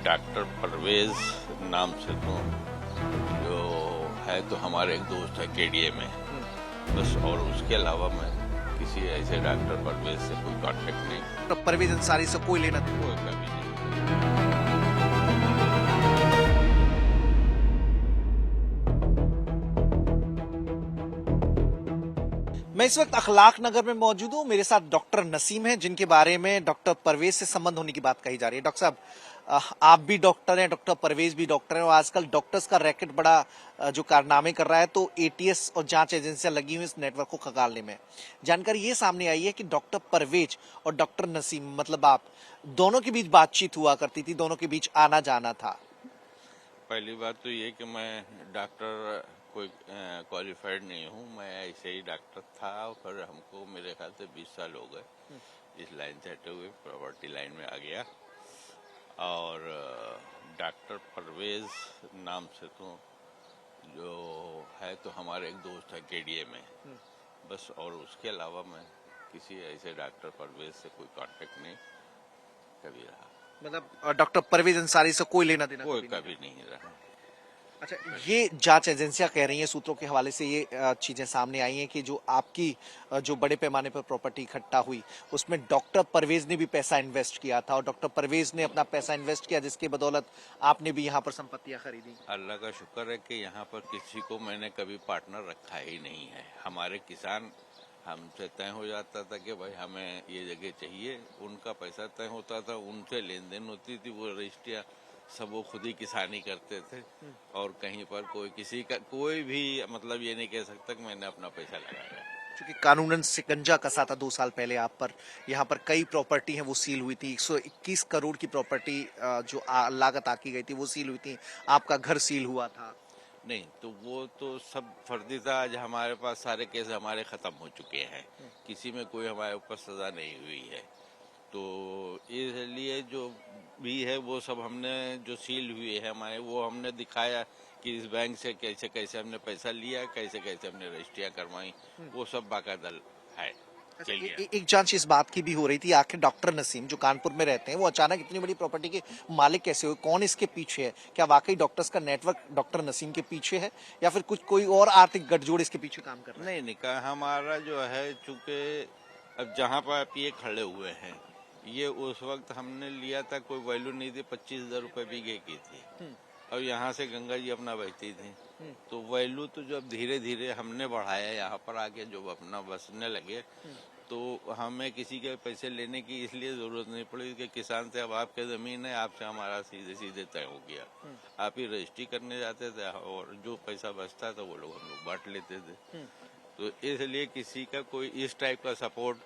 Doctor Parvez नाम से तो जो है तो हमारे एक दोस्त है केडीए में बस, और उसके अलावा मैं किसी ऐसे डॉक्टर परवेज से कोई कांटेक्ट नहीं, तो परवेज अंसारी से कोई लेना देना। कोई कभी नहीं। मैं इस वक्त अखलाक नगर में मौजूद हूँ। मेरे साथ डॉक्टर नसीम हैं, जिनके बारे में डॉक्टर परवेज से संबंध होने की बात कही जा रही है। डॉक्टर साहब, आप भी डॉक्टर हैं, डॉक्टर परवेज भी डॉक्टर हैं, और आजकल डॉक्टर्स का रैकेट बड़ा जो कारनामे कर रहा है, तो एटीएस और जांच एजेंसियां लगी हुई इस नेटवर्क को खंगालने में। जानकारी ये सामने आई है कि डॉक्टर परवेज और डॉक्टर नसीम, मतलब आप दोनों के बीच बातचीत हुआ करती थी, दोनों के बीच आना जाना था। पहली बात तो ये कि मैं डॉक्टर कोई क्वालिफाइड नहीं हूँ, मैं ऐसे ही डॉक्टर था। पर हमको मेरे ख्याल से 20 साल हो गए इस लाइन से हटे हुए, प्रॉपर्टी लाइन में आ गया। और डॉक्टर परवेज नाम से तो जो है तो हमारे एक दोस्त है केडीए में बस, और उसके अलावा मैं किसी ऐसे डॉक्टर परवेज से कोई कांटेक्ट नहीं कभी रहा, मतलब डॉक्टर परवेज अंसारी से कोई लेना देना कोई कभी नहीं। कभी नहीं रहा। अच्छा, ये जांच एजेंसियां कह रही हैं, सूत्रों के हवाले से ये चीजें सामने आई हैं कि जो आपकी जो बड़े पैमाने पर प्रॉपर्टी इकट्ठा हुई, उसमें डॉक्टर परवेज ने भी पैसा इन्वेस्ट किया था, और डॉक्टर परवेज ने अपना पैसा इन्वेस्ट किया, जिसके बदौलत आपने भी यहाँ पर संपत्तियां खरीदी। अल्लाह का शुक्र है कि यहाँ पर किसी को मैंने कभी पार्टनर रखा ही नहीं है। हमारे किसान हमसे तय हो जाता था कि भाई हमें ये जगह चाहिए, उनका पैसा तय होता था, उनसे लेन देन होती थी, वो रजिस्ट्रियाँ सब वो खुद ही किसानी करते थे। और कहीं पर कोई किसी का कोई भी मतलब ये नहीं कह सकता कि मैंने अपना पैसा लगाया। क्योंकि कानूनन शिकंजा कसा था 2 साल पहले आप पर। यहाँ पर कई प्रॉपर्टी हैं वो सील हुई थी। 121 करोड़ की प्रॉपर्टी जो लागत आकी गई थी वो सील हुई थी। आपका घर सील हुआ था। नहीं, तो वो तो सब फर्जी था। आज हमारे पास सारे केस हमारे खत्म हो चुके हैं, किसी में कोई हमारे ऊपर सजा नहीं हुई है। तो इसलिए जो भी है वो सब हमने जो सील हुई है हमारे, वो हमने दिखाया कि इस बैंक से कैसे कैसे हमने पैसा लिया, कैसे कैसे हमने रजिस्ट्रियाँ करवाई, वो सब बाकायदा है। अच्छा, चलिए, एक जांच इस बात की भी हो रही थी, आखिर डॉक्टर नसीम जो कानपुर में रहते हैं, वो अचानक इतनी बड़ी प्रॉपर्टी के मालिक कैसे हुए? कौन इसके पीछे है? क्या वाकई डॉक्टर्स का नेटवर्क डॉक्टर नसीम के पीछे है, या फिर कुछ कोई और आर्थिक गठजोड़ इसके पीछे काम कर रहा है? नहीं निकाह हमारा जो है, चूंकि अब जहाँ पर आप ये खड़े हुए हैं, ये उस वक्त हमने लिया था, कोई वैल्यू नहीं थी, 25,000 रुपये बीघे की थी। और यहाँ से गंगा जी अपना बहती थी, तो वैल्यू तो जब धीरे धीरे हमने बढ़ाया, यहाँ पर आके जब अपना बसने लगे, तो हमें किसी के पैसे लेने की इसलिए जरूरत नहीं पड़ी कि किसान से अब आपके जमीन है, आपसे हमारा सीधे सीधे तय हो गया। आप ही रजिस्ट्री करने जाते थे और जो पैसा बचता था वो लोग हम लोग बांट लेते थे। तो इसलिए किसी का कोई इस टाइप का सपोर्ट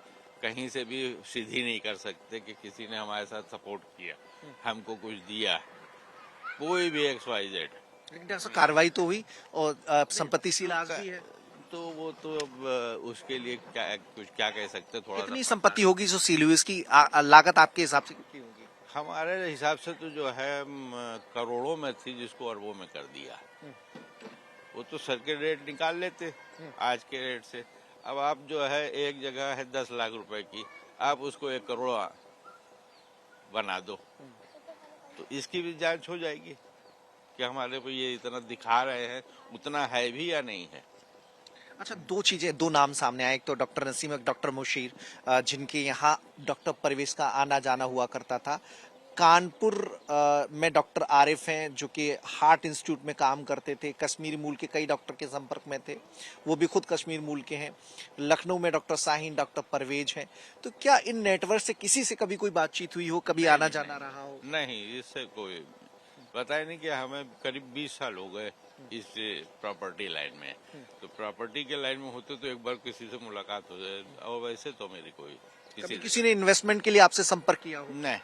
कहीं से भी सीधी नहीं कर सकते कि किसी ने हमारे साथ सपोर्ट किया, हमको कुछ दिया, कोई भी XYZ। लेकिन ऐसा कार्रवाई तो हुई, और संपत्ति सील आज भी है। तो वो तो अब उसके लिए क्या कुछ क्या कह सकते, थोड़ा सा कितनी पता संपत्ति होगी जो सील हुई? इसकी लागत आपके हिसाब से कितनी होगी? हमारे हिसाब से तो जो है करोड़ों में थी, जिसको अरबों में कर दिया। वो तो सर के रेट निकाल लेते आज के रेट से। अब आप जो है एक जगह है 10 लाख रुपए की, आप उसको 1 करोड़ बना दो, तो इसकी भी जांच हो जाएगी कि हमारे को ये इतना दिखा रहे हैं, उतना है भी या नहीं है। अच्छा, दो नाम सामने आए, एक तो डॉक्टर नसीम, एक डॉक्टर मुशीर, जिनके यहाँ डॉक्टर परवेज का आना जाना हुआ करता था। कानपुर में डॉक्टर आरिफ हैं, जो कि हार्ट इंस्टीट्यूट में काम करते थे, कश्मीरी मूल के कई डॉक्टर के संपर्क में थे, वो भी खुद कश्मीर मूल के हैं। लखनऊ में डॉक्टर शाहीन, डॉक्टर परवेज हैं। तो क्या इन नेटवर्क से किसी से कभी कोई बातचीत हुई हो, कभी आना जाना रहा हो? नहीं, इससे कोई बताया नहीं कि हमें करीब 20 साल हो गए इस प्रॉपर्टी लाइन में। तो प्रॉपर्टी के लाइन में होते तो एक बार किसी से मुलाकात हो जाए, और वैसे तो मेरी कोई कभी किसी ने इन्वेस्टमेंट के लिए आपसे संपर्क किया हो? नहीं,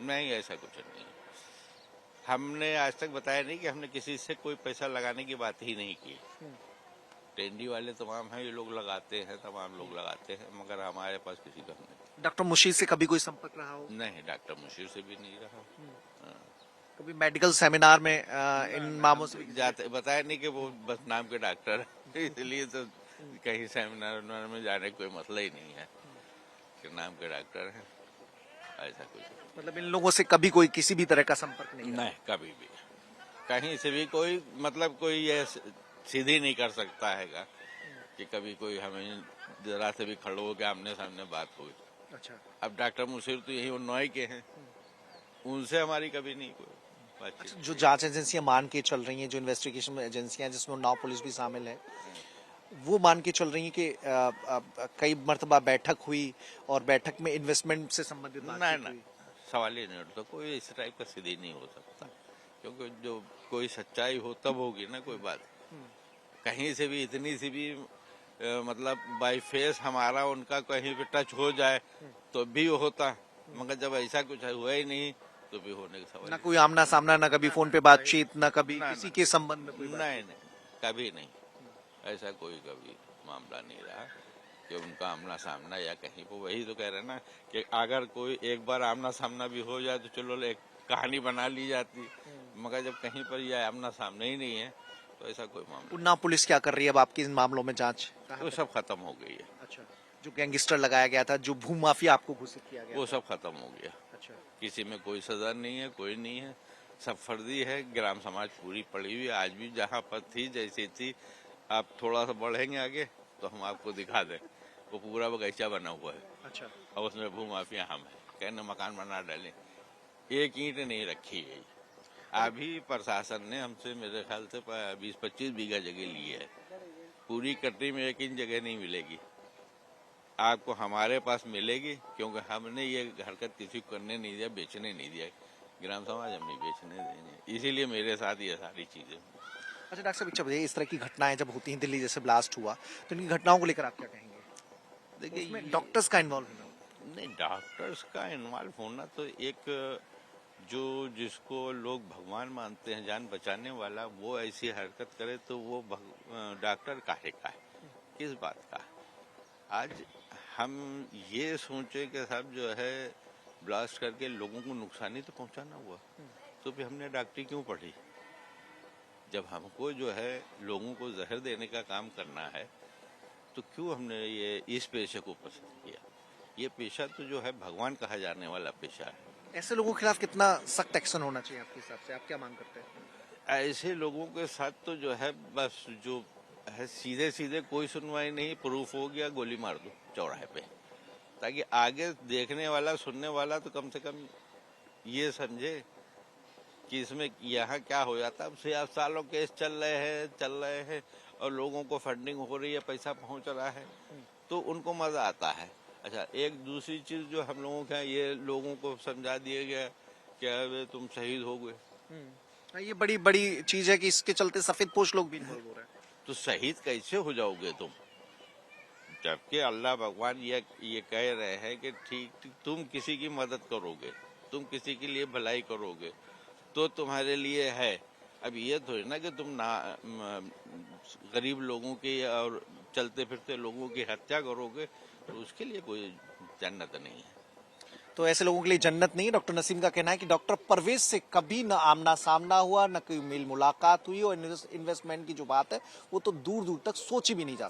नहीं ऐसा कुछ नहीं। हमने आज तक बताया नहीं कि हमने किसी से कोई पैसा लगाने की बात ही नहीं की। टेंडी वाले तमाम हैं, ये लोग लगाते हैं, तमाम लोग लगाते हैं, मगर हमारे पास किसी का नहीं। डॉक्टर मुशीर से कभी कोई संपर्क रहा हो? नहीं, डॉक्टर मुशीर से भी नहीं रहा। कभी मेडिकल सेमिनार में इन मामलों से भी जाते बताया नहीं कि वो बस नाम के डॉक्टर है, इसलिए तो कहीं सेमिनार में जाने का कोई मसला ही नहीं है कि नाम के डॉक्टर हैं। ऐसा कुछ मतलब इन लोगों से कभी कोई किसी भी तरह का संपर्क नहीं नहीं, कभी भी कहीं से भी कोई मतलब कोई ये सीधी नहीं कर सकता हैगा कि कभी कोई हमें जरा से भी खड़े हो के आमने सामने बात हुई। अच्छा। अब डॉक्टर मुशीर तो यही उन्नौई के हैं, उनसे हमारी कभी नहीं कोई बातचीत। अच्छा, जो जांच एजेंसियां मान के चल रही हैं, जो इन्वेस्टिगेशन एजेंसियां हैं जिसमें उन्नाव पुलिस भी शामिल है, वो मान के चल रही हैं कि कई मर्तबा बैठक हुई और बैठक में इन्वेस्टमेंट से संबंधित ना बातचीत ना हुई। सवाल ही नहीं उठता, कोई इस टाइप का सीधी नहीं हो सकता, क्योंकि जो कोई सच्चाई हो तब होगी ना कोई बात। कहीं से भी इतनी सी भी मतलब बाई फेस हमारा उनका कहीं पे टच हो जाए तो भी होता, मगर जब ऐसा कुछ हुआ ही नहीं तो भी होने का सवाल ना ही कोई आमना सामना, ना कभी फोन पे बातचीत, ना कभी ना, किसी ना। के संबंध में कोई नहीं बातचीत। नहीं कभी नहीं, ऐसा कोई कभी मामला नहीं रहा कि उनका आमना सामना या कहीं पर। वही तो कह रहे हैं ना कि अगर कोई एक बार आमना सामना भी हो जाए तो चलो एक कहानी बना ली जाती, मगर जब कहीं पर यह आमना सामना ही नहीं है तो ऐसा कोई मामला उन्नाव पुलिस क्या कर रही है अब आपके इन मामलों में जांच? वो सब खत्म हो गई है, अच्छा, जो गैंगस्टर लगाया गया था, जो भू माफिया आपको घोषित किया गया वो था। सब खत्म हो गया। अच्छा। किसी में कोई सजा नहीं है, कोई नहीं है, सब फर्जी है। ग्राम समाज पूरी पड़ी हुई है, आज भी जहाँ पर थी जैसी थी। आप थोड़ा सा बढ़ेंगे आगे तो हम आपको दिखा दें, वो पूरा बगीचा बना हुआ है अच्छा। और उसमें भू माफिया हम है, कहने मकान बना डाले, एक ईंट नहीं रखी है। अभी प्रशासन ने हमसे मेरे ख्याल से 20-25 बीघा जगह ली है, पूरी कटरी में एक इंच जगह नहीं मिलेगी आपको, हमारे पास मिलेगी, क्योंकि हमने ये हरकत किसी को करने नहीं दिया, बेचने नहीं दिया। ग्राम समाज हम नहीं बेचने देंगे, इसीलिए मेरे साथ ये सारी चीजें। अच्छा डॉक्टर साहब, अच्छा बताइए, इस तरह की घटनाएं जब होती हैं, दिल्ली जैसे ब्लास्ट हुआ, तो इनकी घटनाओं को लेकर आप क्या कहेंगे? देखिए इसमें डॉक्टर्स का इन्वॉल्व होना। नहीं, डॉक्टर्स का इन्वॉल्व होना तो एक जो जिसको लोग भगवान मानते हैं, जान बचाने वाला, वो ऐसी हरकत करे तो वो डॉक्टर काहे का है, किस बात का? आज हम ये सोचे कि साहब जो है ब्लास्ट करके लोगों को नुकसान ही तो पहुंचाना हुआ, तो फिर हमने डॉक्टरी क्यों पढ़ी? जब हमको जो है लोगों को जहर देने का काम करना है तो क्यों हमने ये इस पेशे को पसंद किया? ये पेशा तो जो है भगवान कहा जाने वाला पेशा है। ऐसे लोगों के खिलाफ कितना सख्त एक्शन होना चाहिए आपके हिसाब से? आप क्या मांग करते हैं? ऐसे लोगों के साथ तो जो है बस जो है सीधे सीधे कोई सुनवाई नहीं, प्रूफ हो गया गोली मार दो चौराहे पे, ताकि आगे देखने वाला सुनने वाला तो कम से कम ये समझे कि इसमें यहाँ क्या हो जाता है। अब सालों केस चल रहे हैं और लोगों को फंडिंग हो रही है, पैसा पहुंच रहा है, तो उनको मजा आता है। अच्छा, एक दूसरी चीज जो हम लोगों का ये लोगों को समझा दिया गया कि अब तुम शहीद हो गए, ये बड़ी बड़ी चीज है कि इसके चलते सफेद पोश लोग भी इन्वॉल्व हो रहे हैं। तो शहीद कैसे हो जाओगे तुम? जबकि अल्लाह भगवान ये कह रहे हैं कि ठीक तुम किसी की मदद करोगे, तुम किसी के लिए भलाई करोगे तो तुम्हारे लिए है। अब ये थोड़ी ना कि तुम गरीब लोगों की और चलते फिरते लोगों की हत्या करोगे, तो उसके लिए कोई जन्नत नहीं है। तो ऐसे लोगों के लिए जन्नत नहीं है। डॉक्टर नसीम का कहना है कि डॉक्टर परवेज से कभी न आमना सामना हुआ, न कोई मेल मुलाकात हुई, और इन्वेस्टमेंट की जो बात है वो तो दूर दूर तक सोची भी नहीं जा सकती।